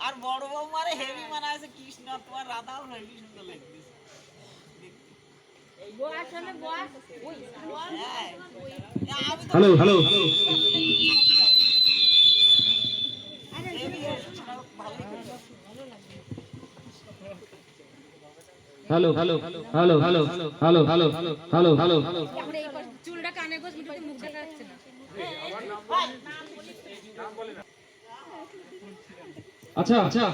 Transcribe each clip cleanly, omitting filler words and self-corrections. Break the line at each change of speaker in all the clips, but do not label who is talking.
আর বড় বৌমারে হেভি মানায় কৃষ্ণ, তোমার রাধাও হেভি সুন্দর লাগছে।
Hello hello hello hello hello hello hello hello hello hello hello
চুলটা কানে গোছ মুখে মুখ দেখা যাচ্ছে না।
আচ্ছা আচ্ছা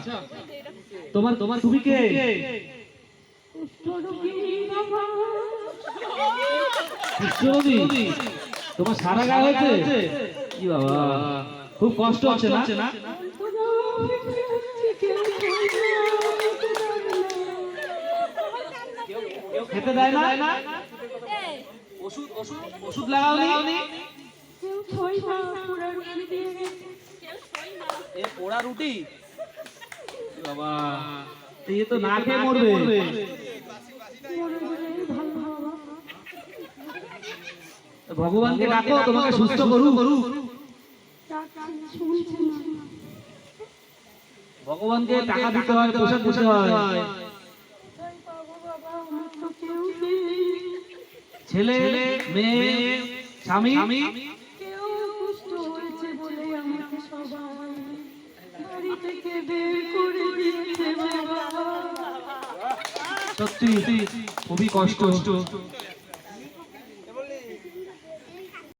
তোমার তোমার তুমি কে? তোমার সারা গায়ে হয়েছে কি বাবা, খুব কষ্ট হচ্ছে না? খেতে দেয় না? ওষুধ ওষুধ ওষুধ লাগাওনি? এ পোড়া রুটি বাবা, এ তো না খেয়ে মরবে। ভগবানকে ডাকো তোমাকে সুস্থ করুক। ভগবানকে টাকা দিতে হয়, প্রসাদ দিতে হয়। ছেলে মেয়ে স্বামী সত্যি খুবই কষ্ট।